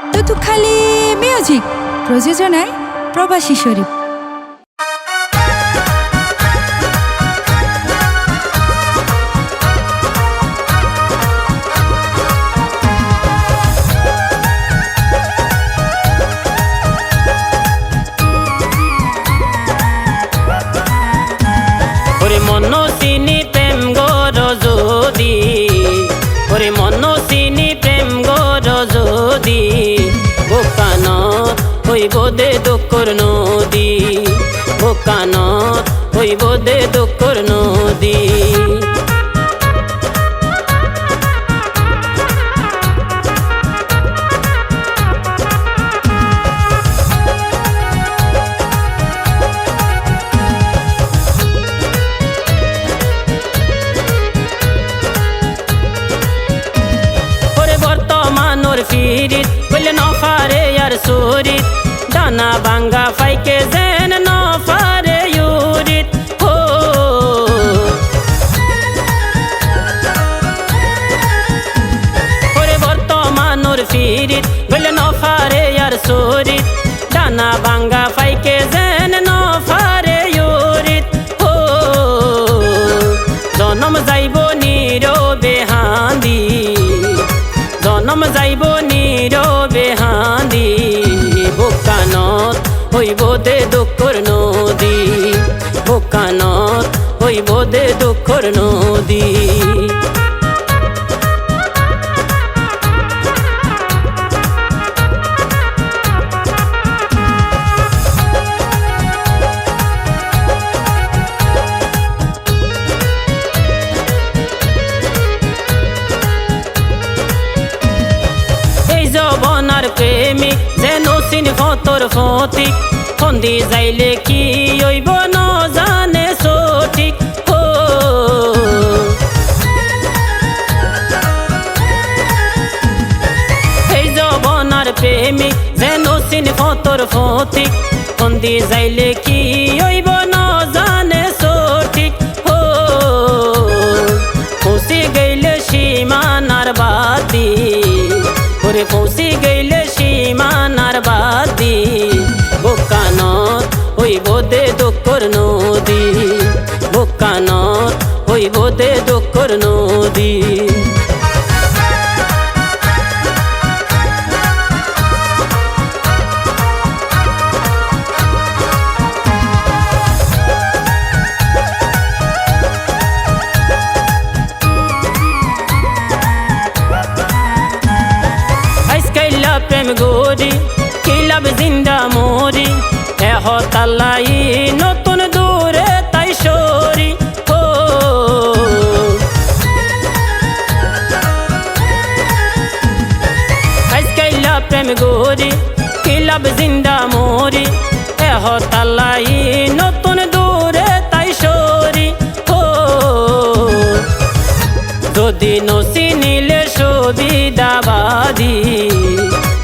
তুতুখালি music প্রযোজনায় প্রবাসী শরীফ। ওরে মন চিনি প্রেম গর যদি, ওরে মন চিনি প্রেম গর যদি, বোকান হইব দে দুঃখর নদী, বোকান হইব দে দুঃখর নদী। ফিরিত বলে নফারে আর সুরিত, ডানা বাঙ্গা ফাইকে যেন নফারে ইউরিত। ও ওরে বর্তমানোর ফিরিত বলে নফারে আর সুরিত, ডানা বাঙ্গা ফাইকে যেন নফারে ইউরিত। ও জনম যাইব নীরবে হাঁদি, জনম যাইব নীরবে হাঁদি, বোকানত হইব দে দুঃখর নদী, বোকানত হইব দে দুঃখর নদী। জবনার প্রেমিক যেন চিনহ তোর ফতিক, ফন্দি যাইলে কি হইব ন জানে সঠিক। ও এই জবনার প্রেমিক যেন চিনহ তোর ফতিক, ফন্দি যাইলে কি হইব ন জানে সঠিক। ও পৌঁছি গইলে সীমানার বাদি, ওরে পৌঁছি গইলে সীমানার বাদি, বোকানত হইব দে দুঃখর নদী, বোকানত হইব দে দুঃখর নদী। প্রেম গরি কিলাব জিন্দা মরি, এহ তালাই নতুন দূরে তাই সরি। ও আজকাইলা প্রেম গরি কিলাব জিন্দা মরি, এহ তালাই নতুন দূরে তাই সরি। ও যদি নসি নিলে সুবিধাবাদী,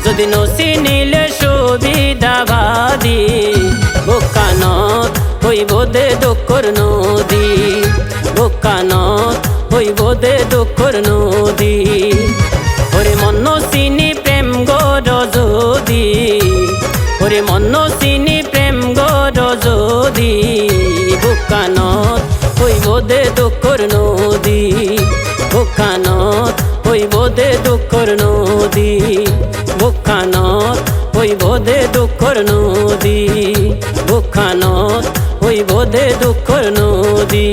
যদি নসি নিলে সুবিধাবাদী, বোকানত হইব দে দুঃখর নদী, বোকানত হইব দে দুঃখর নদী। ওরে মন চিনি প্রেম গর যদি, ওরে মন চিনি প্রেম গর যদি, বোকানত হইব দে দুঃখর নদী, বোকানত হইব দে দুঃখর নদী, বোকানত হইব দে দুঃখর নদী, বোকানত হইব দে দুঃখর নদী।